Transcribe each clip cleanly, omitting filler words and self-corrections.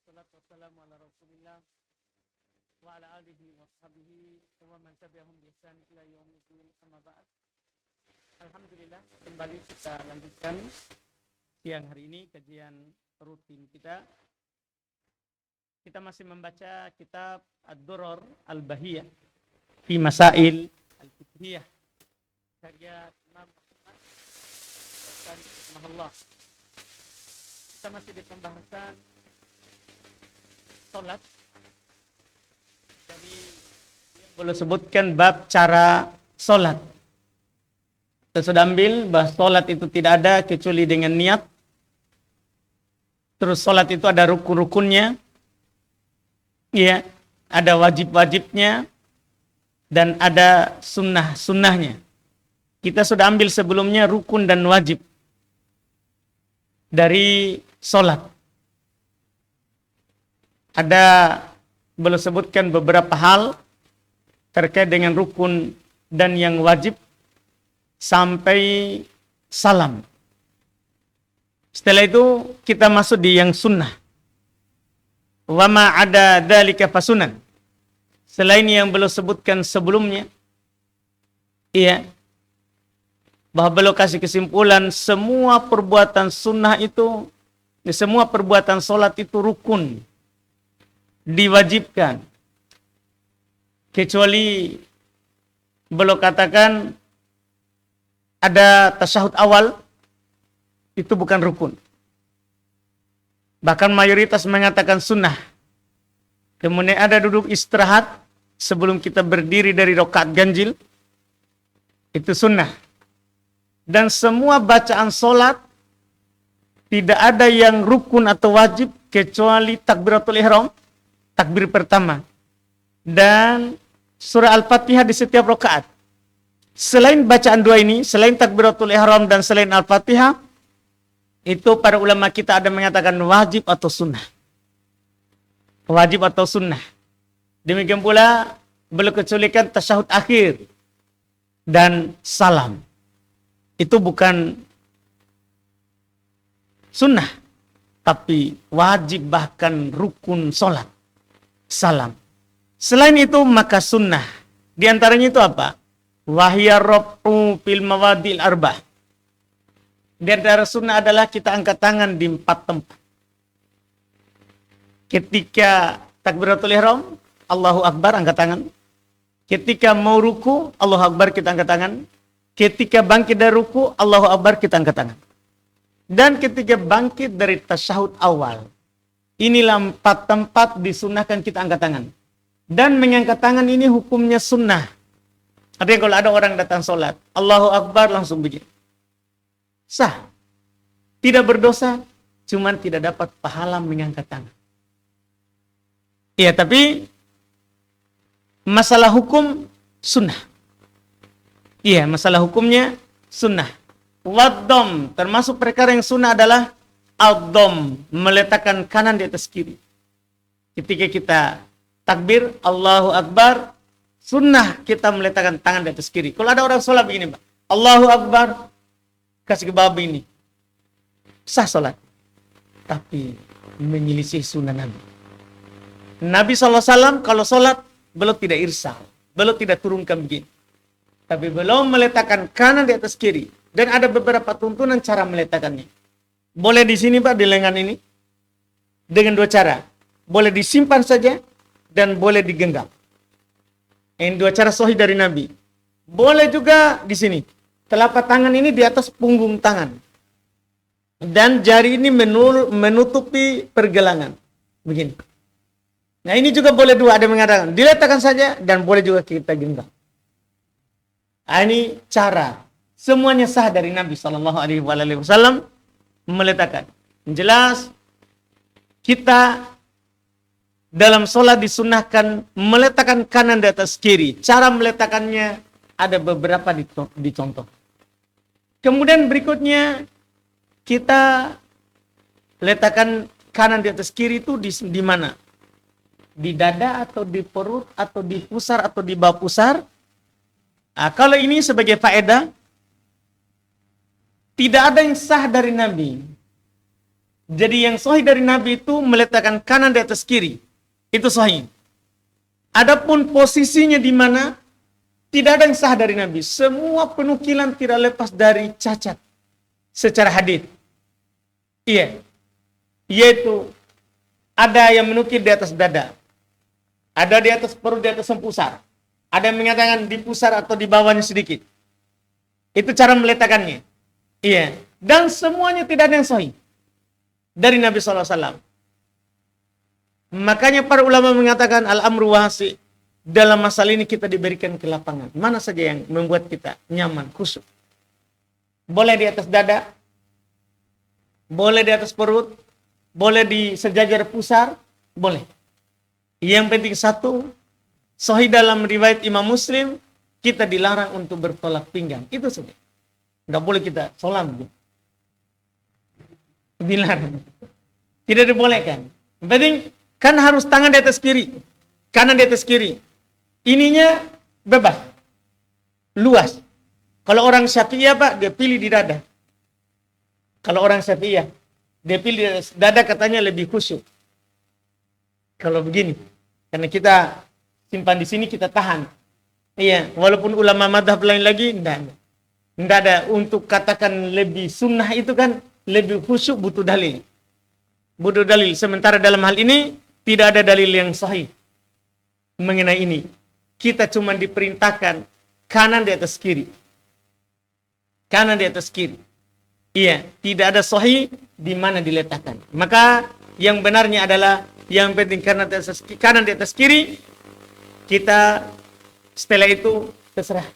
wassalatu wassalamu ala Rasulillah wa ala alihi wa sahbihi wa man tabi'ahum bi ihsan ila yaumiddin, amma ba'd. Alhamdulillah, kembali kita lanjutkan siang hari ini kajian rutin kita. Kita masih membaca kitab Ad-Durar Al-Bahiyah fi Masail Al-Fiqhiyah karya Imam Ahmad rahimahullah. Kita masih di pembahasan salat. Jadi boleh sebutkan bab cara salat. Kita sudah ambil bahwa salat itu tidak ada kecuali dengan niat. Terus salat itu ada rukun-rukunnya. Ya, ada wajib-wajibnya dan ada sunnah-sunnahnya. Kita sudah ambil sebelumnya rukun dan wajib dari salat. Ada boleh sebutkan beberapa hal terkait dengan rukun dan yang wajib sampai salam. Setelah itu kita masuk di yang sunnah. Wa ma ada dzalika fasunan. Selain yang belum sebutkan sebelumnya, iya, bahwa belum kasih kesimpulan semua perbuatan sunnah itu, semua perbuatan solat itu rukun, diwajibkan, kecuali belum katakan ada tasyahud awal, itu bukan rukun. Bahkan mayoritas mengatakan sunnah. Kemudian ada duduk istirahat sebelum kita berdiri dari rakaat ganjil, itu sunnah. Dan semua bacaan solat tidak ada yang rukun atau wajib kecuali takbiratul ihram, takbir pertama, dan surah Al-Fatihah di setiap rakaat. Selain bacaan dua ini, selain takbiratul ihram dan selain Al-Fatihah, itu para ulama kita ada mengatakan wajib atau sunnah. Wajib atau sunnah. Demikian pula belum kecualikan tasyahud akhir dan salam. Itu bukan sunnah, tapi wajib bahkan rukun solat. Salam. Selain itu maka sunnah. Di antaranya itu apa? Wahya rab'u fil mawadil arba'ah. Di antara sunnah adalah kita angkat tangan di 4 tempat. Ketika takbiratul ihram, Allahu Akbar, angkat tangan. Ketika mau ruku, Allahu Akbar, kita angkat tangan. Ketika bangkit dari ruku, Allahu Akbar, kita angkat tangan. Dan ketika bangkit dari tasyahud awal, inilah 4 tempat disunahkan kita angkat tangan. Dan mengangkat tangan ini hukumnya sunnah. Artinya kalau ada orang datang sholat, Allahu Akbar, langsung begini. Sah. Tidak berdosa, cuman tidak dapat pahala mengangkat tangan. Iya, tapi masalah hukum sunnah. Iya, masalah hukumnya sunnah. Waddom, termasuk perkara yang sunnah adalah ad-dom, meletakkan kanan di atas kiri. Ketika kita takbir, Allahu Akbar, sunnah kita meletakkan tangan di atas kiri. Kalau ada orang sholat begini, Pak, Allahu Akbar, kasih ke bawah ini, sah sholat, tapi menyelisih sunnah Nabi. Nabi SAW kalau sholat belum tidak irsal, belum tidak turunkan begini, tapi belum meletakkan kanan di atas kiri. Dan ada beberapa tuntunan cara meletakkannya. Boleh di sini Pak, di lengan ini, dengan 2 cara. Boleh disimpan saja dan boleh digenggam. Ini 2 cara sahih dari Nabi. Boleh juga di sini. Telapak tangan ini di atas punggung tangan. Dan jari ini menutupi pergelangan. Begini. Nah ini juga boleh 2, ada yang mengatakan diletakkan saja dan boleh juga kita genggam. Nah, ini cara. Semuanya sah dari Nabi SAW meletakkan. Jelas kita dalam sholat disunahkan meletakkan kanan di atas kiri. Cara meletakkannya ada beberapa dicontoh. Kemudian berikutnya kita letakkan kanan di atas kiri itu di mana? Di dada atau di perut atau di pusar atau di bawah pusar? Nah, kalau ini sebagai faedah, tidak ada yang sah dari Nabi Jadi yang sahih dari Nabi itu meletakkan kanan di atas kiri. Itu sahih. Adapun posisinya di mana, tidak ada yang sah dari Nabi. Semua penukilan tidak lepas dari cacat secara hadis. Iya. Yaitu ada yang menukil di atas dada. Ada di atas perut, di atas pusar. Ada yang mengatakan di pusar atau di bawahnya sedikit. Itu cara meletakkannya. Iya. Dan semuanya tidak ada yang sahih dari Nabi SAW. Makanya para ulama mengatakan al-amru wasi'. Dalam masalah ini kita diberikan kelapangan. Mana saja yang membuat kita nyaman, khusyuk. Boleh di atas dada, boleh di atas perut, boleh di sejajar pusar, boleh. Yang penting satu, sahih dalam riwayat Imam Muslim, kita dilarang untuk bertolak pinggang. Itu saja. Nggak boleh kita sholat. Dilarang. Tidak dibolehkan. Yang penting, kan harus tangan di atas kiri. Kanan di atas kiri. Ininya bebas. Luas. Kalau orang Syafi'iyah, Pak, dia pilih di dada. Kalau orang Syafi'iyah, dia pilih di atas dada, katanya lebih khusyuk. Kalau begini. Karena kita simpan di sini, kita tahan. Iya, walaupun ulama madhab lain lagi, enggak ada. Untuk katakan lebih sunnah itu kan, lebih khusyuk butuh dalil. Butuh dalil. Sementara dalam hal ini, tidak ada dalil yang sahih mengenai ini. Kita cuma diperintahkan kanan di atas kiri. Kanan di atas kiri. Iya, tidak ada sahih di mana diletakkan. Maka yang benarnya adalah yang penting kanan di atas kiri. Kita setelah itu terserah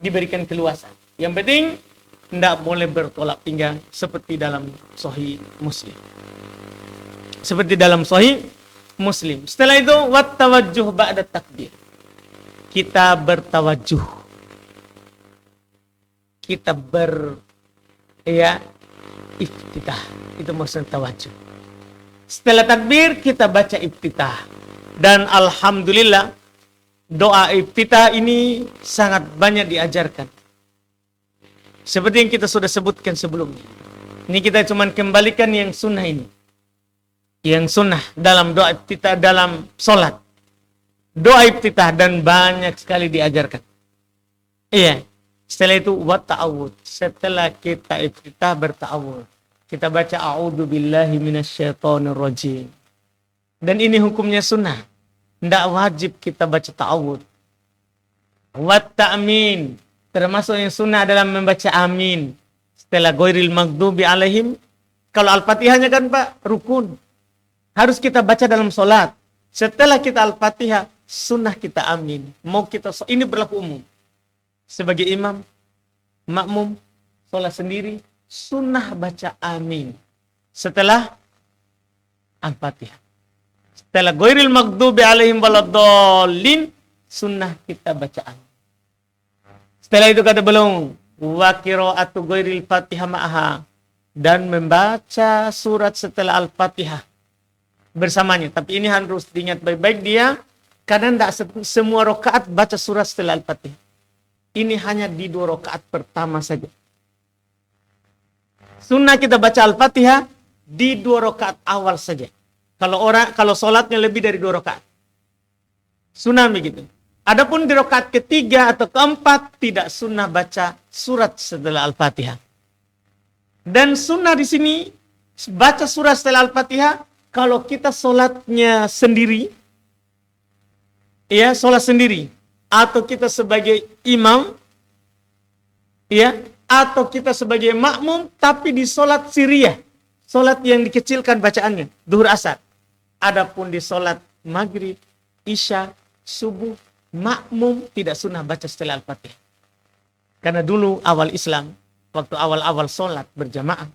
diberikan keluasan. Yang penting tidak boleh bertolak pinggang seperti dalam Sahih Muslim. Seperti dalam Sahih Muslim. Setelah itu wat tawajjuh ba'da takbir. Kita bertawajuh. Kita iftitah. Itu maksud tawajuh. Setelah takbir kita baca iftitah. Dan alhamdulillah doa iftitah ini sangat banyak diajarkan. Seperti yang kita sudah sebutkan sebelumnya. Ini kita cuma kembalikan yang sunnah ini. Yang sunnah dalam doa iftitah dalam solat. Doa iftitah dan banyak sekali diajarkan. Iya. Setelah itu wat ta'awud. Setelah kita iftitah berta'awud. Kita baca a'udzu billahi minasyaitonir rajim. Dan ini hukumnya sunnah. Tidak wajib kita baca ta'awud. Wat ta'min. Termasuk yang sunnah adalah membaca amin. Setelah ghairil maghdubi alaihim. Kalau Al-Fatihahnya kan Pak, rukun. Harus kita baca dalam solat. Setelah kita Al-Fatihah, sunnah kita amin. Mau kita, ini berlaku umum. Sebagai imam, makmum, solat sendiri, sunnah baca amin. Setelah Al-Fatihah. Setelah ghairil maghdubi alaihim waladdallin, sunnah kita baca amin. Setelah itu kata belum wa qiraatu ghairil Fatihah ma'aha, dan membaca surat setelah Al-Fatihah bersamanya. Tapi ini harus diingat baik-baik dia, karena tidak semua rakaat baca surat setelah Al-Fatihah. Ini hanya di 2 rakaat pertama saja. Sunnah kita baca Al-Fatihah di 2 rakaat awal saja. Kalau solatnya lebih dari 2 rakaat. Sunnah begitu. Adapun di rakaat ketiga atau keempat tidak sunnah baca surat setelah Al-Fatihah. Dan sunnah di sini baca surat setelah Al-Fatihah kalau kita solatnya sendiri, ya solat sendiri, atau kita sebagai imam, ya, atau kita sebagai makmum, tapi di solat siriyah, solat yang dikecilkan bacaannya, duhur asar. Adapun di solat maghrib, isya, subuh, makmum tidak sunnah baca setelah Al-Fatihah. Karena dulu awal Islam, waktu awal-awal solat berjamaah,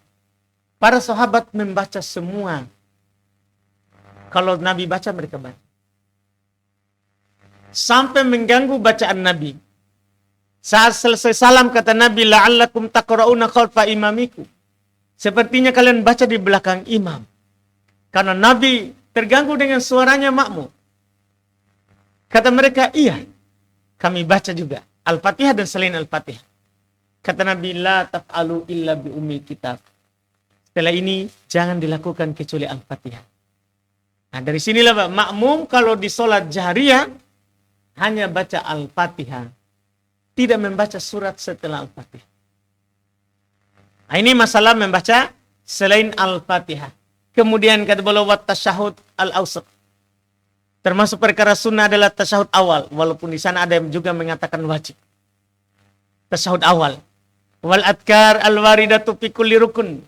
para sahabat membaca semua. Kalau Nabi baca, mereka baca. Sampai mengganggu bacaan Nabi. Saat selesai salam kata Nabi, la'allakum taqra'una khalfa imamiku. Sepertinya kalian baca di belakang imam. Karena Nabi terganggu dengan suaranya makmum. Kata mereka, iya. Kami baca juga Al-Fatihah dan selain Al-Fatihah. Kata Nabi, la taf'alu illa bi ummil kitab. Setelah ini jangan dilakukan kecuali Al-Fatihah. Nah, dari sinilah Pak, makmum kalau di sholat jahriyah hanya baca Al-Fatihah, tidak membaca surat setelah Al-Fatihah. Nah, ini masalah membaca selain Al-Fatihah. Kemudian kata beliau wat tasyahud al-awsat. Termasuk perkara sunnah adalah tasyahud awal, walaupun di sana ada yang juga mengatakan wajib. Tasyahud awal. Wal adkar al-waridatu fi kulli rukun.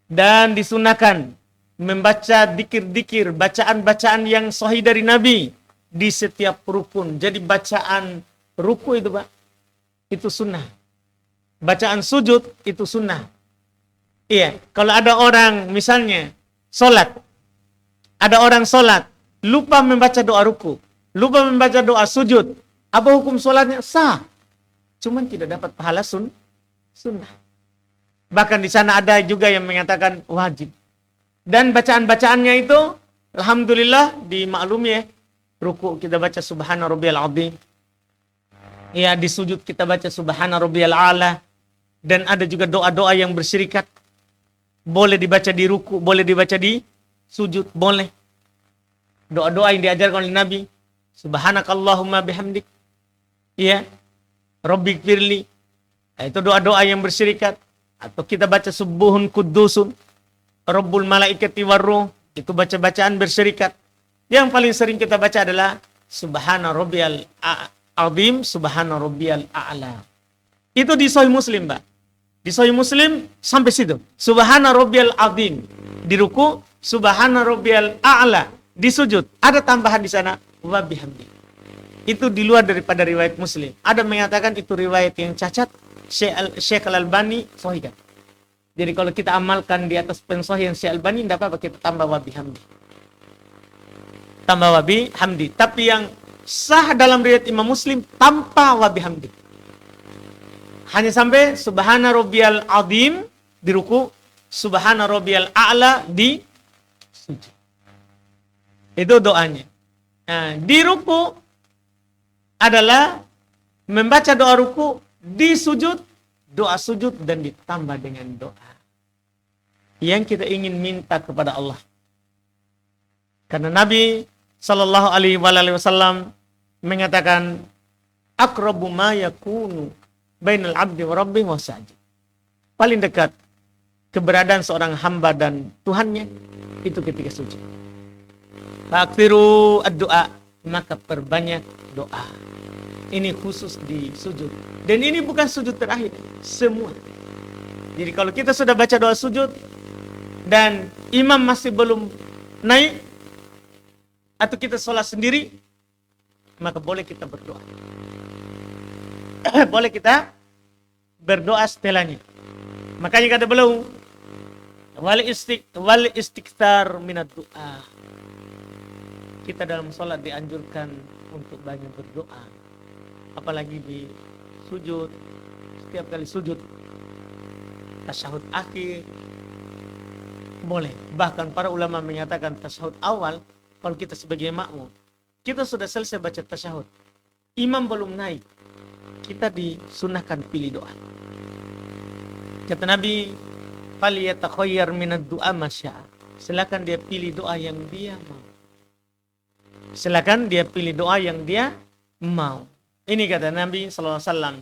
Dan disunahkan membaca dikir-dikir, bacaan-bacaan yang sahih dari Nabi di setiap rukun. Jadi bacaan ruku itu Pak, itu sunnah. Bacaan sujud itu sunnah. Iya, kalau ada orang misalnya sholat, ada orang sholat, lupa membaca doa ruku, lupa membaca doa sujud, apa hukum sholatnya? Sah. Cuman tidak dapat pahala sunnah. Bahkan di sana ada juga yang mengatakan wajib. Dan bacaan-bacaannya itu, alhamdulillah dimaklumi ya. Ruku kita baca subhana rabbiyal azim. Ya, di sujud kita baca subhana rabbiyal a'la. Dan ada juga doa-doa yang berserikat. Boleh dibaca di ruku, boleh dibaca di sujud, boleh. Doa-doa yang diajarkan oleh Nabi. Subhanakallahumma bihamdik. Ya. Rabbighfirli. Nah, itu doa-doa yang berserikat. Atau kita baca subuhun kudusun. Rabbul malaikati warruh. Itu baca-bacaan berserikat. Yang paling sering kita baca adalah Subhana rabbiyal azim, Subhana rabbiyal a'la. Itu di Sahih Muslim, Mbak. Di Sahih Muslim sampai situ. Subhana rabbiyal azim. Di ruku, Subhana rabbiyal a'la. Di sujud, ada tambahan di sana wa bihamdi. Itu di luar daripada riwayat Muslim. Ada mengatakan itu riwayat yang cacat. Syekh Al-Albani sahihkan. Jadi kalau kita amalkan di atas pensohihan Syekh Al-Albani, tidak apa-apa, kita tambah wa bihamdi. Tambah wa bihamdi. Tapi yang sah dalam riwayat Imam Muslim tanpa wa bihamdi. Hanya sampai Subhana rabbiyal azim di ruku, Subhana rabbiyal a'la di sujud. Itu doanya. Nah, di ruku adalah membaca doa ruku, di sujud doa sujud, dan ditambah dengan doa yang kita ingin minta kepada Allah. Karena Nabi Sallallahu Alaihi Wasallam mengatakan aqrabu ma yakunu bainal abdi wa rabbi wa sajid. Paling dekat keberadaan seorang hamba dan Tuhannya itu ketika sujud. Fakthiru ad-du'a, maka perbanyak doa. Ini khusus di sujud. Dan ini bukan sujud terakhir, semua. Jadi kalau kita sudah baca doa sujud dan imam masih belum naik atau kita sholat sendiri, maka boleh kita berdoa. Boleh kita berdoa setelahnya. Makanya kata beliau, wal istighfar minad du'a. Kita dalam sholat dianjurkan untuk banyak berdoa. Apalagi di sujud, setiap kali sujud, tasyahud akhir, boleh. Bahkan para ulama menyatakan tasyahud awal, kalau kita sebagai makmum, kita sudah selesai baca tasyahud, imam belum naik, kita disunahkan pilih doa. Kata Nabi, "Falyatakhayyar minad du'a masya'a." Silakan dia pilih doa yang dia mau. Silakan dia pilih doa yang dia mau. Ini kata Nabi sallallahu alaihi wasallam,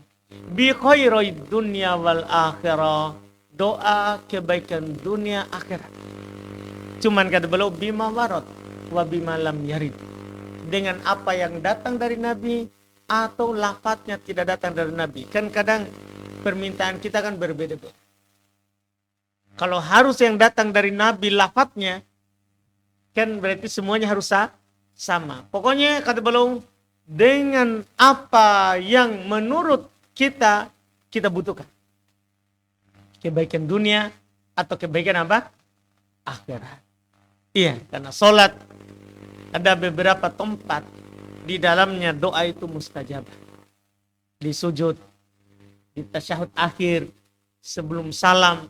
"Bi khairid dunya wal akhirah." Doa kebaikan dunia akhirat. Cuman kata beliau, bima warad wa bima lam yarid. Dengan apa yang datang dari Nabi atau lafadznya tidak datang dari Nabi. Kan kadang permintaan kita kan berbeda-beda. Kalau harus yang datang dari Nabi lafadznya, kan berarti semuanya harus sama. Pokoknya kata beliau, dengan apa yang menurut kita butuhkan. Kebaikan dunia atau kebaikan apa? Akhirat. Iya, karena sholat ada beberapa tempat di dalamnya doa itu mustajabah. Di sujud, di tasyahud akhir, sebelum salam,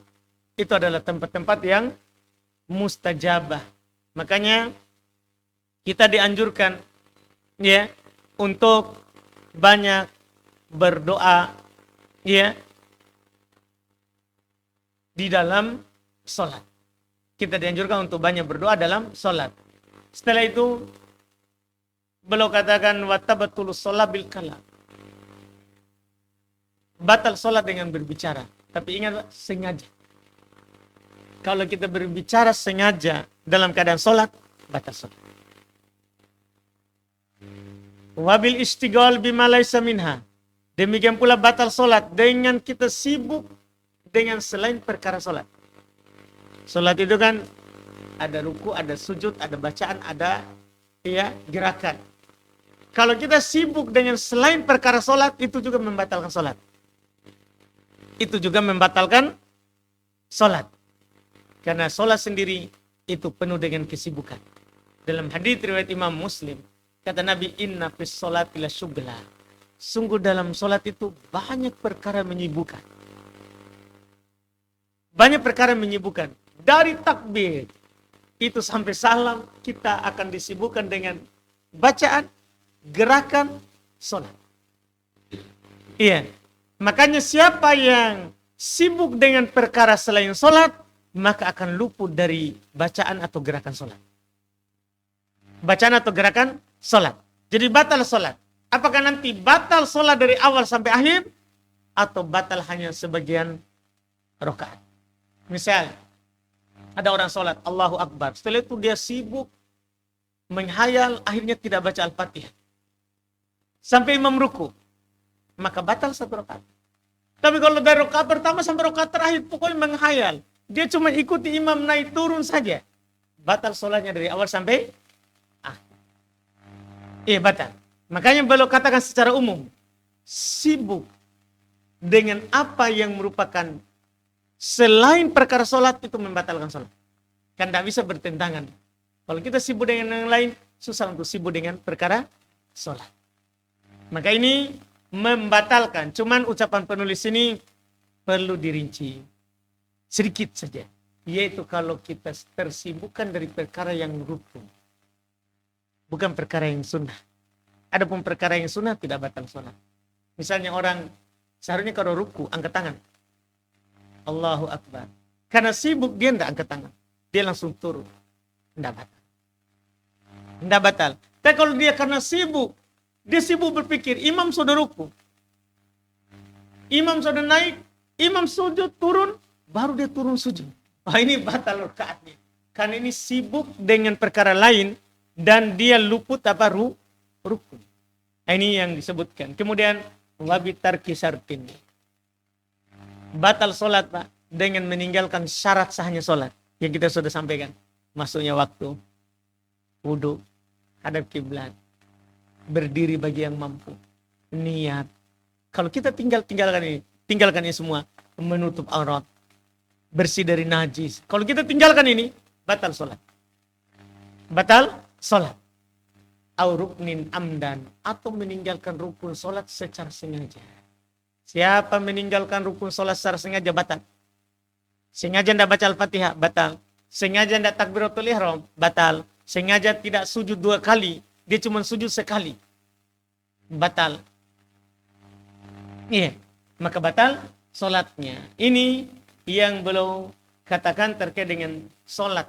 itu adalah tempat-tempat yang mustajabah. Makanya kita dianjurkan ya untuk banyak berdoa ya di dalam sholat. Kita dianjurkan untuk banyak berdoa dalam sholat. Setelah itu, beliau katakan, watabatulus sholat bil kalam. Batal sholat dengan berbicara. Tapi ingat, sengaja. Kalau kita berbicara sengaja dalam keadaan sholat, batal sholat. Wabil istighal bima laisa minha. Demikian pula batal sholat dengan kita sibuk dengan selain perkara sholat. Sholat itu kan ada ruku, ada sujud, ada bacaan, ada gerakan. Kalau kita sibuk dengan selain perkara sholat, itu juga membatalkan sholat. Itu juga membatalkan sholat. Karena sholat sendiri itu penuh dengan kesibukan. Dalam hadits riwayat Imam Muslim, kata Nabi, inna fis sholati la syughla. Sungguh dalam sholat itu banyak perkara menyibukkan. Banyak perkara menyibukkan. Dari takbir itu sampai salam, kita akan disibukkan dengan bacaan, gerakan, sholat. Iya. Makanya siapa yang sibuk dengan perkara selain sholat, maka akan luput dari bacaan atau gerakan sholat. Bacaan atau gerakan sholat. Jadi batal sholat. Apakah nanti batal sholat dari awal sampai akhir, atau batal hanya sebagian rakaat? Misal, ada orang sholat, Allahu Akbar. Setelah itu dia sibuk menghayal, akhirnya tidak baca Al-Fatihah. Sampai imam ruku. Maka batal satu rakaat. Tapi kalau dari rakaat pertama sampai rakaat terakhir, pokoknya menghayal. Dia cuma ikuti imam naik turun saja. Batal sholatnya dari awal sampai akhir. Iya, batal. Makanya beliau katakan secara umum, sibuk dengan apa yang merupakan selain perkara sholat itu membatalkan sholat. Kan tidak bisa bertentangan. Kalau kita sibuk dengan yang lain, susah untuk sibuk dengan perkara sholat. Maka ini membatalkan. Cuman ucapan penulis ini perlu dirinci sedikit saja. Yaitu kalau kita tersibukkan dari perkara yang rukun. Bukan perkara yang sunnah. Adapun perkara yang sunnah tidak batal sholat. Misalnya orang seharusnya kalau ruku angkat tangan. Allahu Akbar. Karena sibuk dia tidak angkat tangan. Dia langsung turun. Tidak batal. Tidak batal. Tapi kalau dia karena sibuk. Dia sibuk berpikir. Imam sudah ruku. Imam sudah naik. Imam sujud turun. Baru dia turun sujud. Wah, ini batal rakaatnya. Karena ini sibuk dengan perkara lain. Dan dia luput apa rukun. Ini yang disebutkan. Kemudian. Wabitar kisartin. Batal sholat, Pak, dengan meninggalkan syarat sahnya sholat yang kita sudah sampaikan. Masuknya waktu, wudhu, hadap kiblat, berdiri bagi yang mampu, niat. Kalau kita tinggalkan ini semua, menutup aurat, bersih dari najis. Kalau kita tinggalkan ini, batal sholat. Batal sholat. Au ruknin amdan, atau meninggalkan rukun sholat secara sengaja. Siapa meninggalkan rukun sholat secara sengaja, batal. Sengaja tidak baca Al-Fatihah, batal. Sengaja tidak takbiratul ihram, batal. Sengaja tidak sujud 2 kali, dia cuma sujud sekali, batal. Iya, maka batal sholatnya. Ini yang belum katakan terkait dengan sholat.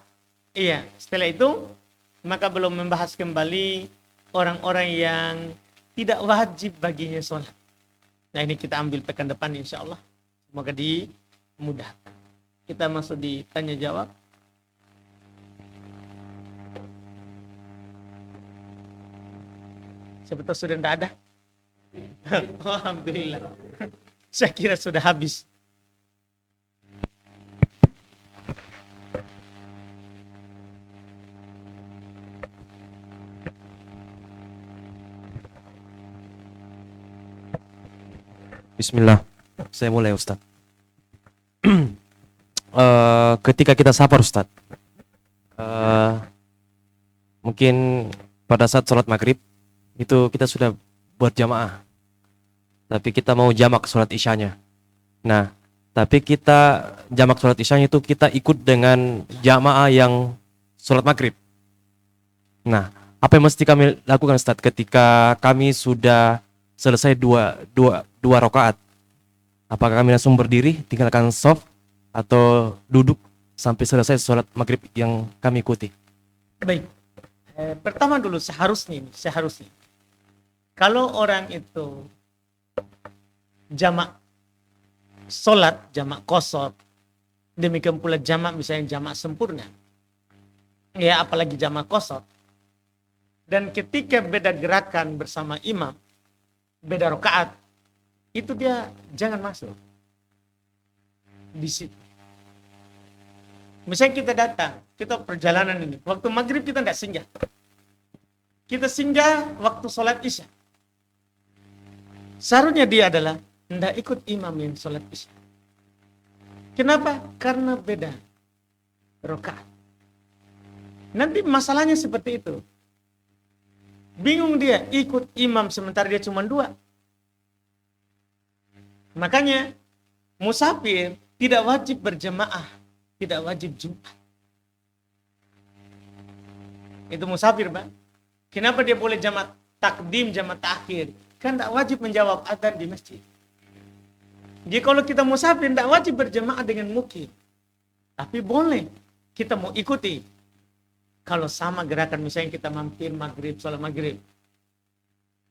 Iya, setelah itu maka belum membahas kembali orang-orang yang tidak wajib baginya sholat. Nah, ini kita ambil pekan depan insya Allah. Semoga dimudahkan. Kita masuk di tanya jawab. Siapa tahu sudah tidak ada. Alhamdulillah. Saya kira sudah habis. Bismillah, saya mulai Ustaz. Ketika kita safar Ustaz, mungkin pada saat sholat maghrib itu kita sudah buat jamaah, tapi kita mau jamak sholat isyanya. Nah, tapi kita jamak sholat isyanya itu kita ikut dengan jamaah yang sholat maghrib. Nah, apa yang mesti kami lakukan Ustaz ketika kami sudah selesai dua rakaat? Apakah kami langsung berdiri tinggalkan shaf atau duduk sampai selesai sholat maghrib yang kami ikuti. Baik. Pertama dulu seharusnya. Kalau orang itu jamak sholat, jamak qashar, demikian pula jamak misalnya jamak sempurna, ya apalagi jamak qashar, dan ketika beda gerakan bersama imam, beda rakaat, itu dia jangan masuk di situ. Misalnya kita datang, kita perjalanan ini, waktu maghrib kita tidak singgah. Kita singgah waktu sholat isya. Seharusnya dia adalah tidak ikut imam yang sholat isya. Kenapa? Karena beda rakaat. Nanti masalahnya seperti itu. Bingung dia ikut imam sementara dia cuma 2. Makanya musafir tidak wajib berjamaah, tidak wajib Jumat. Itu musafir, Bang. Kenapa dia boleh jamak takdim, jamak takhir? Kan tidak wajib menjawab adzan di masjid. Jadi kalau kita musafir tidak wajib berjamaah dengan mukim. Tapi boleh kita mau ikuti. Kalau sama gerakan misalnya kita mampir maghrib, sholat maghrib.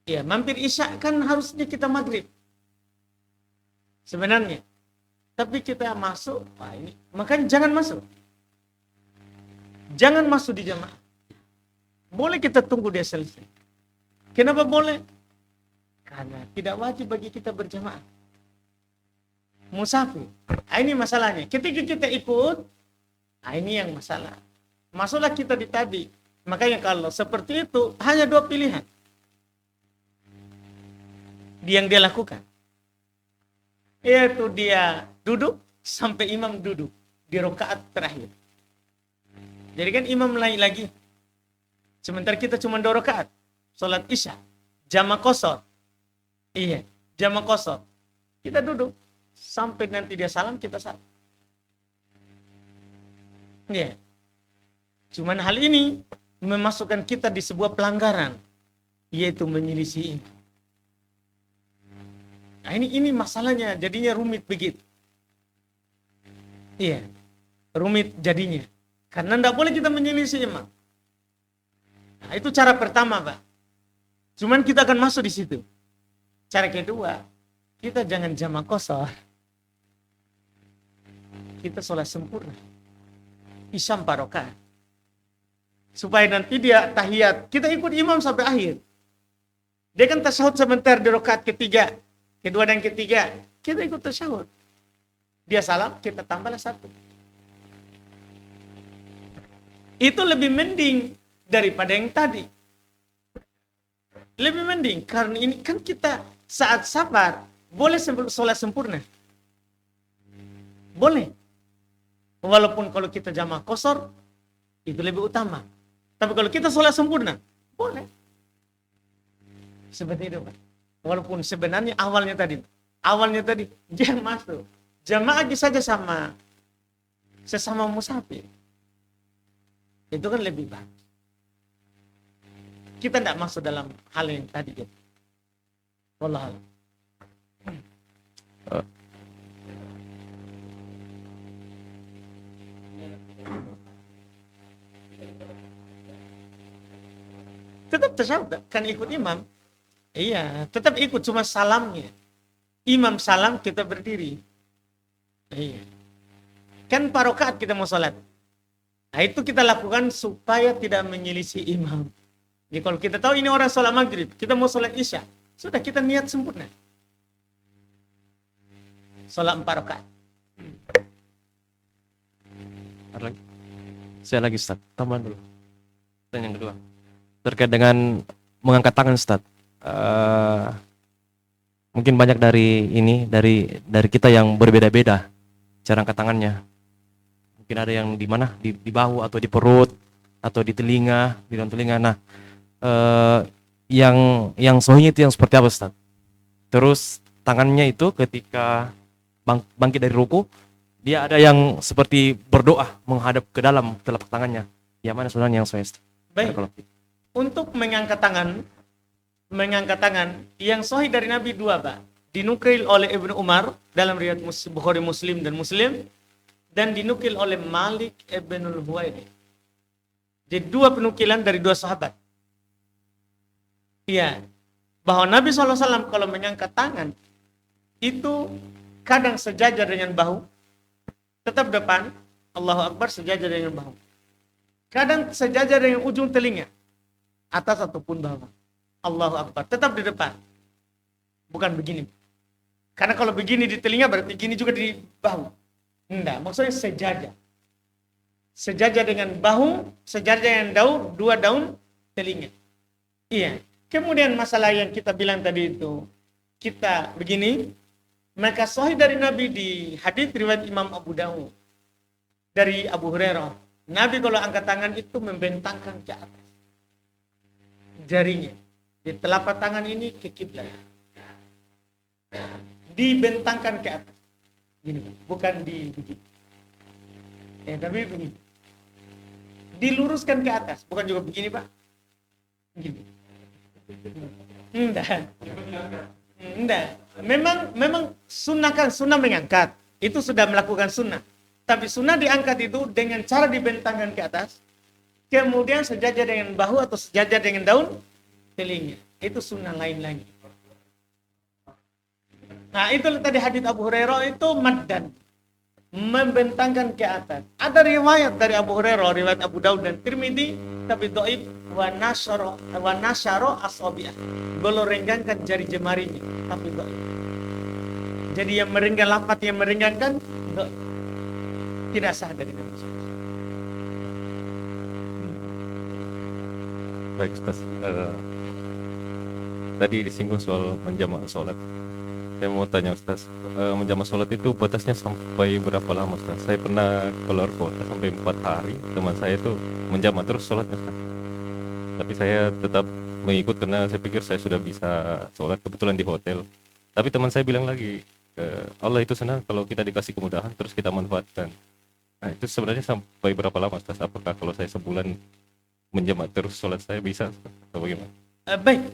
Ya mampir isya kan harusnya kita maghrib. Sebenarnya. Tapi kita masuk, ini makanya jangan masuk. Jangan masuk di jamaah. Boleh kita tunggu dia selesai. Kenapa boleh? Karena tidak wajib bagi kita berjamaah. Musafir. Ini masalahnya. Ketika kita ikut, ini yang masalah. Masuklah kita di tadi. Makanya kalau seperti itu, hanya 2 pilihan. Yang dia lakukan. Yaitu dia duduk sampai imam duduk di rakaat terakhir. Jadi kan imam naik lagi. Sementara kita cuma 2 rakaat. Salat isya. Jamak qashar. Iya, jamak qashar. Kita duduk. Sampai nanti dia salam, kita salam. Iya. Cuman hal ini memasukkan kita di sebuah pelanggaran. Yaitu menyelisih ini. Nah ini masalahnya, jadinya rumit begitu. Iya, rumit jadinya. Karena tidak boleh kita menyelisih imam. Nah itu cara pertama, Pak. Cuman kita akan masuk di situ. Cara kedua, kita jangan jamak qashar. Kita sholat sempurna. Isya 4 rakaat. Supaya nanti dia tahiyat. Kita ikut imam sampai akhir. Dia kan tasyahud sebentar di rakaat ketiga. Kedua dan ketiga, kita ikut tasyahud. Dia salam, kita tambahlah 1. Itu lebih mending daripada yang tadi. Lebih mending, karena ini kan kita saat sabar, boleh sholat sempurna. Boleh. Walaupun kalau kita jamak qashar, itu lebih utama. Tapi kalau kita sholat sempurna, boleh. Seperti itu, Pak. Walaupun sebenarnya awalnya tadi jangan masuk. Jamaah saja sama sesama musafir. Itu kan lebih baik. Kita tidak masuk dalam hal yang tadi. Wallah. Tetap tasyahud kan ikut imam. Iya, tetap ikut, cuma salamnya. Imam salam, kita berdiri. Iya. Kan 4 rakaat kita mau sholat. Nah itu kita lakukan supaya tidak menyelisih imam. Jadi kalau kita tahu ini orang sholat maghrib, kita mau sholat isya, sudah kita niat sempurna. Sholat 4 rakaat. Saya lagi, Ustaz. Tambahan dulu. Dan yang kedua. Terkait dengan mengangkat tangan, Ustaz. Mungkin banyak dari kita yang berbeda-beda cara angkat tangannya. Mungkin ada yang di mana, di bahu atau di perut atau di telinga, di dalam telinga. Nah, yang sahihnya itu yang seperti apa, Ustaz? Terus tangannya itu ketika bangkit dari ruku, dia ada yang seperti berdoa menghadap ke dalam telapak tangannya. Yang mana sebenarnya yang sahih? Baik. Untuk mengangkat tangan yang sahih dari Nabi 2, Pak. Dinukil oleh Ibnu Umar dalam riwayat Bukhari, Muslim dan Muslim, dan dinukil oleh Malik ibnul Huwairith. Jadi dua penukilan dari dua sahabat. Iya, bahwa Nabi SAW kalau mengangkat tangan itu kadang sejajar dengan bahu, tetap depan, Allahu Akbar sejajar dengan bahu. Kadang sejajar dengan ujung telinga, atas ataupun bawah. Allahu Akbar, tetap di depan. Bukan begini. Karena kalau begini di telinga berarti gini juga di bahu. Enggak, maksudnya sejajar. Sejajar dengan bahu, sejajar dengan daun, dua daun telinga. Iya. Kemudian masalah yang kita bilang tadi itu, kita begini, maka sahih dari Nabi di hadis riwayat Imam Abu Dawud dari Abu Hurairah. Nabi kalau angkat tangan itu membentangkan ke atas jarinya. Di telapak tangan ini ke kiblat. Dibentangkan ke atas. Gini, bukan di begini. Tapi begini. Diluruskan ke atas, bukan juga begini, Pak. Gini. Enggak. Memang sunnah kan, sunnah mengangkat. Itu sudah melakukan sunnah. Tapi sunnah diangkat itu dengan cara dibentangkan ke atas. Kemudian sejajar dengan bahu atau sejajar dengan daun telinga. Itu sunnah lain lagi. Nah, itu tadi hadits Abu Hurairah itu maddan, membentangkan ke atas. Ada riwayat dari Abu Hurairah, riwayat Abu Daud dan Tirmidzi, tapi dhaif wa nasyara asabi'ah. Beliau renggangkan jari jemarinya, tapi dhaif. Jadi yang merenggang lafaz yang merenggangkan dhaif. Tidak sah dari Nabi. Baik, Ustaz. Tadi disinggung soal menjamak sholat. Saya mau tanya Ustaz, menjamak sholat itu batasnya sampai berapa lama Ustaz? Saya pernah keluar kota sampai 4 hari, teman saya itu menjamak terus sholatnya Ustaz. Tapi saya tetap mengikut karena saya pikir saya sudah bisa sholat, kebetulan di hotel. Tapi teman saya bilang lagi, Allah itu senang kalau kita dikasih kemudahan terus kita manfaatkan. Nah, itu sebenarnya sampai berapa lama Ustaz? Apakah kalau saya sebulan menjamak terus sholat saya bisa atau bagaimana? Baik,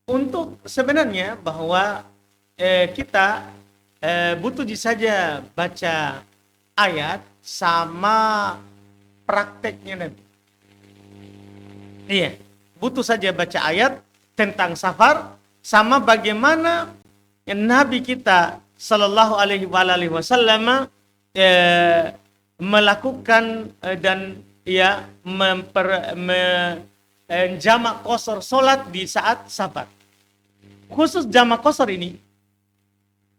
untuk sebenarnya bahwa kita butuh saja baca ayat sama prakteknya nanti. Iya, butuh saja baca ayat tentang safar sama bagaimana Nabi kita Sallallahu Alaihi Wasallam melakukan dan ya jamak qasar solat di saat safar. Khusus jamak qasar ini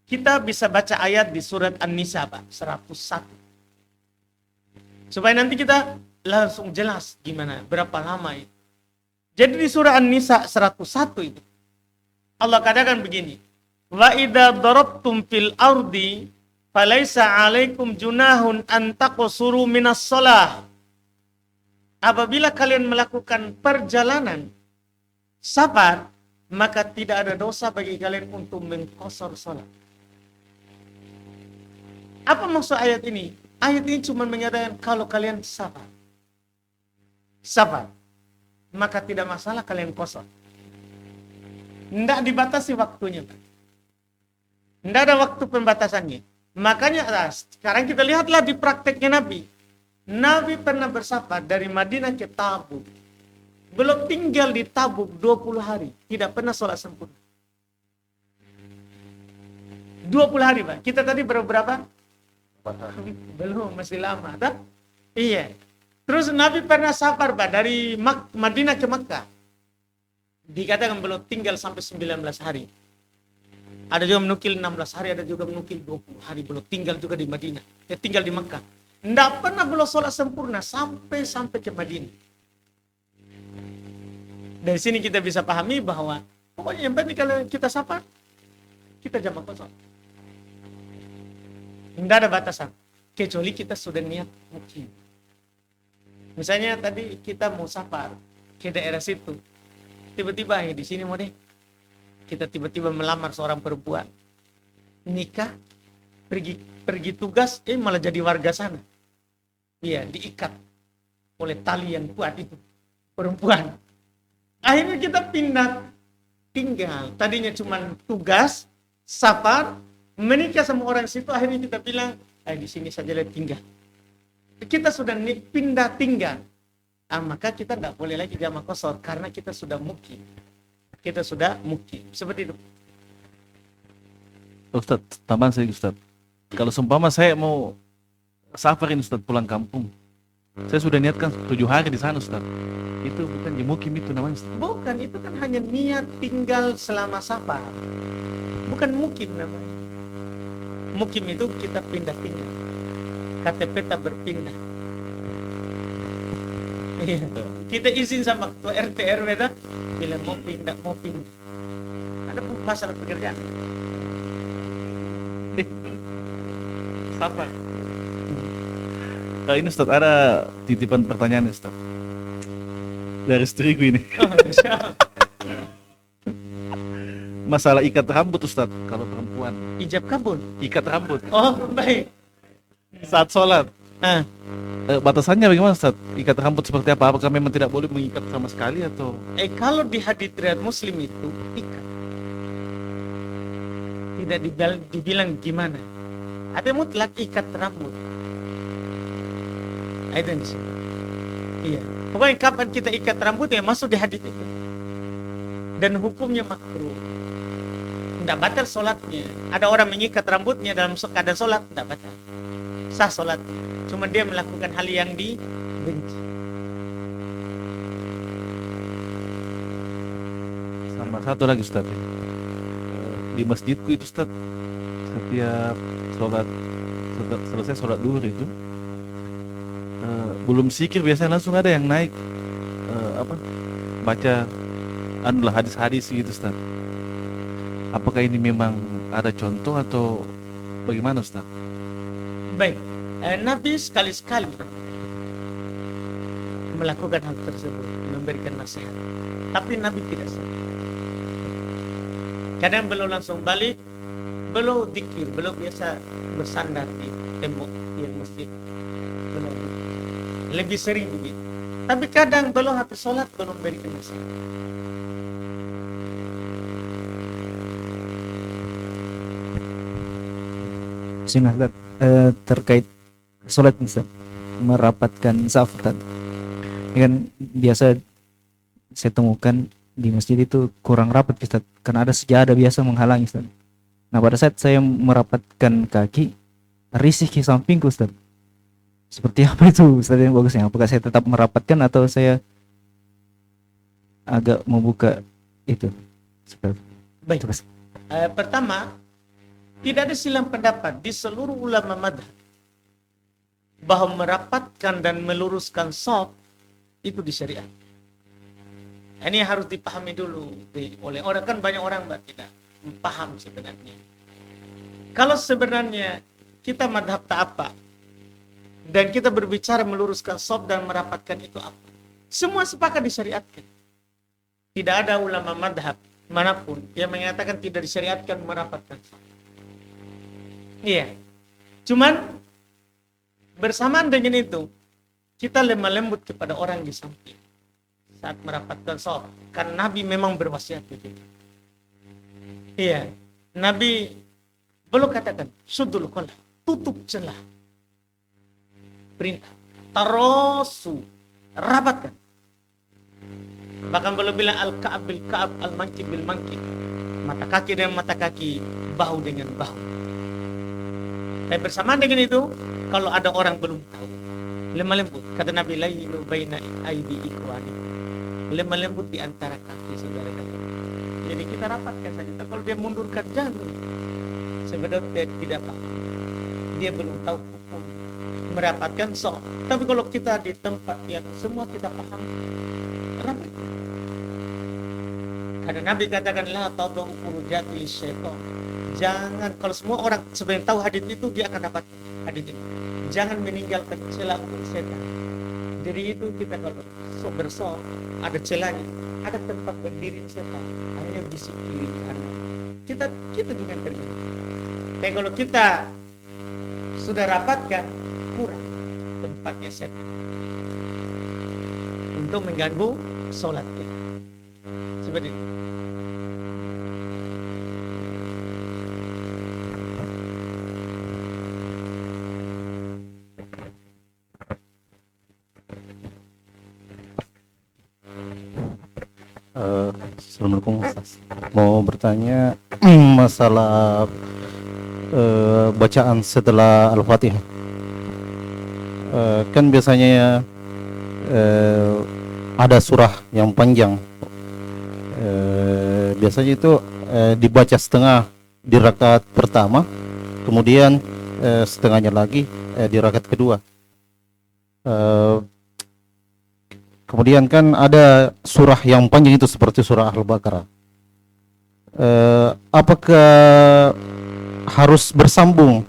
kita bisa baca ayat di surat An-Nisa, Pak, 101. Supaya nanti kita langsung jelas gimana, berapa lama itu. Jadi di surah An-Nisa 101 itu Allah katakan begini, wa idza darabtum fil ardi falaisa 'alaikum junahun an taqsuru minas shalah. Apabila kalian melakukan perjalanan safar, maka tidak ada dosa bagi kalian untuk mengqasar salat. Apa maksud ayat ini? Ayat ini cuma menyatakan kalau kalian safar, maka tidak masalah kalian qasar. Tidak dibatasi waktunya. Tidak ada waktu pembatasannya. Makanya sekarang kita lihatlah di prakteknya Nabi. Nabi pernah bersafar dari Madinah ke Tabuk. Belum tinggal di Tabuk 20 hari. Tidak pernah sholat sempurna. 20 hari, Pak. Kita tadi berapa? Belum, masih lama. Tak? Iya. Terus Nabi pernah safar, Pak, dari Madinah ke Makkah. Dikatakan belum tinggal sampai 19 hari. Ada juga menukil 16 hari, ada juga menukil 20 hari belum tinggal juga di Madinah. Tinggal di Makkah. Tidak pernah belum sholat sempurna sampai ke Madinah. Dari sini kita bisa pahami bahwa pokoknya yang penting kalau kita safar, kita jamak qasar. Tidak ada batasan. Kecuali kita sudah niat mukim. Misalnya tadi kita mau safar ke daerah situ. Tiba-tiba di sini mau deh. Kita tiba-tiba melamar seorang perempuan. Nikah, pergi tugas, malah jadi warga sana. Iya, diikat oleh tali yang kuat itu. Perempuan. Akhirnya kita pindah tinggal. Tadinya cuma tugas, safar, menikah sama orang situ. Akhirnya kita bilang, di sini saja dia tinggal. Kita sudah pindah tinggal, maka kita tidak boleh lagi jamak qasar karena kita sudah mukim. Kita sudah mukim. Seperti itu. Ustaz, tambahan saya Ustaz. Kalau seumpama saya mau safarin Ustaz pulang kampung, saya sudah niatkan 7 hari di sana Ustaz. Itu bukan jemukim itu namanya Ustaz. Bukan, itu kan hanya niat tinggal selama safar. Bukan mukim namanya. Mukim itu kita pindah-pindah. KTP tak berpindah. Iya. Kita izin sama ketua RT RW dah, bila mau pindah. Ada pun masalah pekerjaan. Safar. Ini Ustaz, ada titipan pertanyaan Ustaz dari istriku ini. Masalah ikat rambut Ustaz, kalau perempuan Ijab kabul. ikat rambut Oh, baik. saat sholat, Nah, batasannya bagaimana Ustaz? Ikat rambut seperti apa? Apakah memang tidak boleh mengikat sama sekali atau? kalau di hadits riwayat Muslim itu ikat. Tidak dibilang gimana. Ada mutlak ikat rambut. Itu yang di sini. Iya. Pokoknya kapan kita ikat rambut ya masuk di hadits itu. Dan hukumnya makruh. Tidak batal sholatnya. Ada orang mengikat rambutnya dalam keadaan sholat, tidak batal. Sah sholat. Cuma dia melakukan hal yang dibenci. Sama satu lagi Ustaz, di masjidku itu Ustaz, setiap sholat selesai sholat duhur itu belum zikir biasanya langsung ada yang naik baca hadis-hadis gitu Ustaz. Apakah ini memang ada contoh atau bagaimana Ustaz? Baik, Nabi sekali-sekali melakukan hal tersebut, memberikan nasihat. Tapi Nabi tidak salah. Kadang beliau langsung balik, beliau zikir, beliau biasa bersandar di tembok yang masjid. Beliau lebih sering begitu. Tapi kadang beliau habis sholat beliau memberikan nasihat. Bismillah, terkait sholat Ustaz, merapatkan saf tadi. Ini kan biasa saya temukan di masjid itu kurang rapat Ustaz, karena ada sejadah biasa menghalangi Ustaz. Nah pada saat saya merapatkan kaki, risih ke sampingku Ustaz. Seperti apa itu Ustaz yang bagusnya? Apakah saya tetap merapatkan atau saya agak membuka itu? Ustaz. Baik. Terus. Pertama, tidak ada silang pendapat di seluruh ulama madhab bahwa merapatkan dan meluruskan shaf itu di syariat. Ini harus dipahami dulu oleh orang, kan banyak orang tidak paham sebenarnya. Kalau sebenarnya kita madhab tak apa dan kita berbicara meluruskan shaf dan merapatkan itu apa, semua sepakat disyariatkan. Tidak ada ulama madhab manapun yang mengatakan tidak disyariatkan merapatkan shaf. Iya, cuman bersamaan dengan itu kita lemah lembut kepada orang di samping saat merapatkan shaf. Karena Nabi memang berwasiat begitu. Iya, Nabi belum katakan sudul qalah, tutup celah. Perintah tarosu, rapatkan. Bahkan belum bilang al-ka'ab bil ka'ab, al-mankib bil mankib, mata kaki dengan mata kaki, bahu dengan bahu. Dan bersamaan dengan itu, kalau ada orang belum tahu, lemah lembut. Kata Nabi, lainu baina aidi ikhwani, lemah lembut di antara kaki saudara kalian. Jadi kita rapatkan saja. Tapi kalau dia mundurkan, jangan. Sebenarnya dia tidak paham, dia belum tahu hukum merapatkan shaf. Tapi kalau kita di tempat yang semua kita paham, rapatkan. Karena Nabi katakan la tadau furujati syaitan. Jangan, kalau semua orang sebenarnya tahu hadis itu, dia akan dapat hadis itu. Jangan meninggalkan celah untuk setan. Jadi itu kita kalau bersol ada celahnya, ada tempat berdiri setan, hanya di kiri kanan. Kita juga terjadi. Tapi kalau kita sudah rapatkan, kurang tempatnya setan untuk mengganggu sholat kita. Seperti itu. Assalamualaikum Ustaz. Mau bertanya masalah bacaan setelah Al-Fatihah. Kan biasanya ada surah yang panjang. Biasanya itu dibaca setengah di rakaat pertama, kemudian setengahnya lagi di rakaat kedua. Kemudian kan ada surah yang panjang itu seperti surah Al-Baqarah. Apakah harus bersambung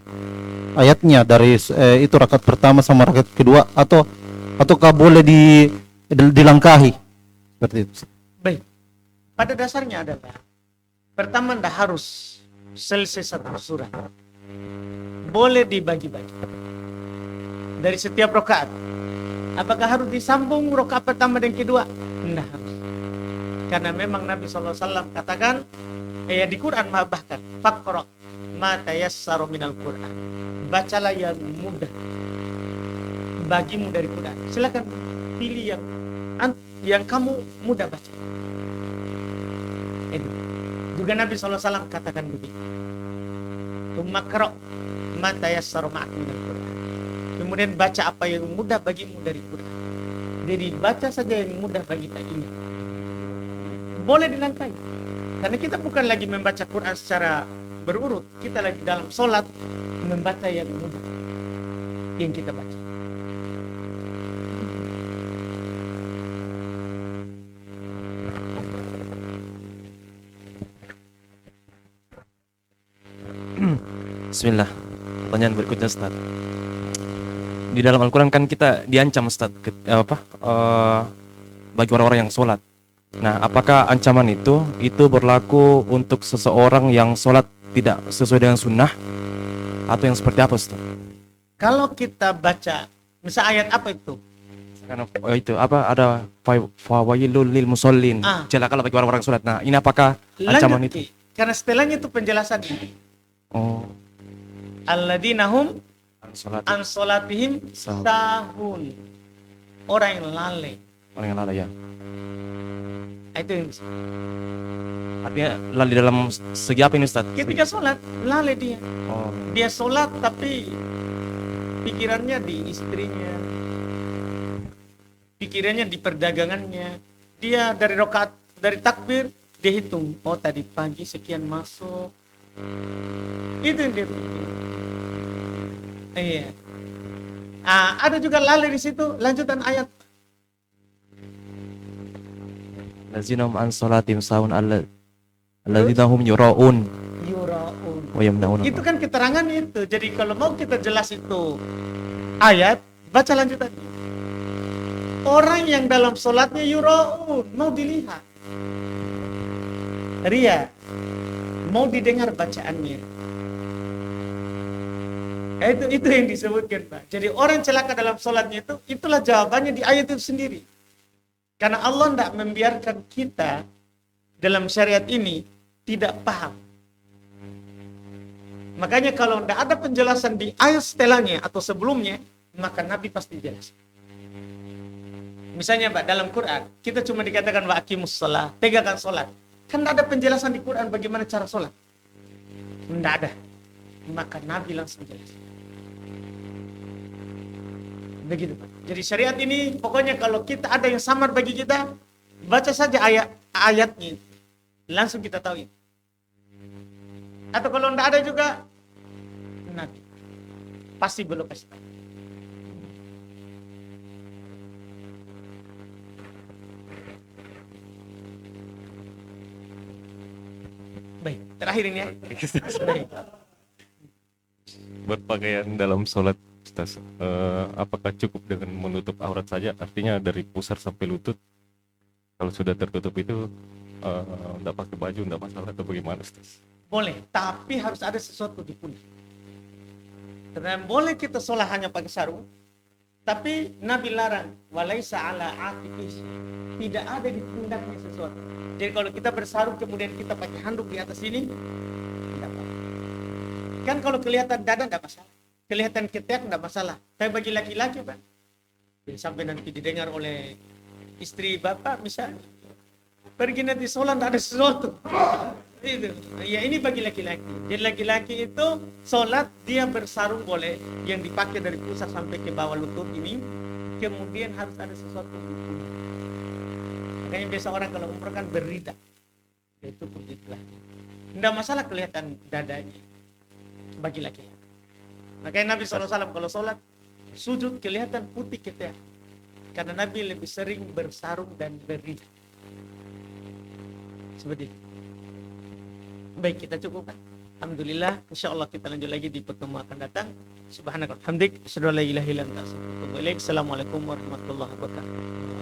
ayatnya dari itu rakaat pertama sama rakaat kedua, ataukah boleh dilangkahi seperti itu? Baik. Pada dasarnya adalah pertama ndak harus selesai satu surah. Boleh dibagi-bagi dari setiap rakaat. Apakah harus disambung rakaat pertama dan kedua? Tidak harus. Karena memang Nabi SAW katakan, di Quran bahkan, Faqra ma tayassaru minal Quran. Bacalah yang mudah bagimu dari Quran. Silakan pilih yang kamu mudah baca. Ini. Juga Nabi SAW katakan begitu. Tumakra ma tayassaru ma'ak minal Quran. Kemudian baca apa yang mudah bagimu dari Quran. Jadi baca saja yang mudah bagi kita ingat. Boleh dilangkahi. Karena kita bukan lagi membaca Quran secara berurut. Kita lagi dalam sholat membaca yang mudah yang kita baca. Bismillah. Pertanyaan berikutnya, Ustaz. Di dalam Al-Quran kan kita diancam, Ustaz, bagi orang-orang yang sholat. Nah, apakah ancaman itu berlaku untuk seseorang yang sholat tidak sesuai dengan sunnah, atau yang seperti apa, Ustaz? Kalau kita baca, misal ayat apa itu? Karena itu apa, ada fawailul lil musallin, celakalah bagi orang-orang sholat. Nah, ini apakah ancaman itu? Karena setelahnya itu penjelasan. Oh, Alladzina hum sholat an sholatihim sahun. Orang yang lalai. orang yang lalai ya. Itu yang Artinya lalai dalam segi apa ini, Ustaz? ketika sholat, lalai dia. Oh, Dia sholat tapi pikirannya di istrinya, pikirannya di perdagangannya. Dia dari rakaat, dari takbir, dia hitung, oh tadi pagi sekian masuk. Itu yang dia pikir. Iya. Ada juga lalai di situ. Lanjutan ayat. lazina hum an sholatim sahun alladzina hum yura'un Yura'un. wa yamna'un. Itu kan keterangan itu. Jadi kalau mau kita jelas itu ayat, baca lanjutan. Orang yang dalam sholatnya yura'un, mau dilihat. Ria, mau didengar bacaannya. Itu yang disebutkan, Pak. Jadi orang celaka dalam sholatnya itulah jawabannya di ayat itu sendiri. Karena Allah tidak membiarkan kita dalam syariat ini tidak paham. Makanya kalau tidak ada penjelasan di ayat setelahnya atau sebelumnya, maka Nabi pasti jelas. Misalnya, Pak, dalam Quran, kita cuma dikatakan wa aqimus shalah, tegakkan sholat. Kan tidak ada penjelasan di Quran bagaimana cara sholat. Tidak ada. Maka Nabi langsung jelas. Begitu, Pak. Jadi syariat ini pokoknya kalau kita ada yang samar bagi kita, baca saja ayatnya. Langsung kita tahu itu. Atau kalau tidak ada juga, Nabi pasti belum kasih tahu. Baik, terakhir ini ya. Baik. Berpakaian dalam sholat, Ustaz, apakah cukup dengan menutup aurat saja? Artinya dari pusar sampai lutut. Kalau sudah tertutup itu enggak pakai baju, enggak masalah atau bagaimana, Ustaz? Boleh, tapi harus ada sesuatu di pundak. Karena boleh kita sholat hanya pakai sarung, tapi Nabi larang, walaisa ala atiqis, tidak ada di pundaknya sesuatu. Jadi kalau kita bersarung kemudian kita pakai handuk di atas ini, tidak apa. Kan kalau kelihatan dada tidak masalah, kelihatan ketiak tidak masalah. Tapi bagi laki-laki, Pak, sampai nanti didengar oleh istri bapak misalnya, pergi nanti sholat tak ada sesuatu. Itu. Ya ini bagi laki-laki. Jadi laki-laki itu sholat dia bersarung boleh, yang dipakai dari pusat sampai ke bawah lutut ini, kemudian harus ada sesuatu. Makanya biasa orang kalau umrah kan berrida, itu begitulah. Tidak masalah kelihatan dadanya bagi laki-laki. Makanya Nabi SAW kalau sholat sujud kelihatan putih kita, karena Nabi lebih sering bersarung dan berrida. Seperti itu. Baik, kita cukupkan. Alhamdulillah, insyaallah kita lanjut lagi di pertemuan akan datang. Subhanakallahumma hamdik, asyhadu an la ilaha illa anta astaghfiruka wa atubu ilaik. Assalamualaikum warahmatullahi wabarakatuh.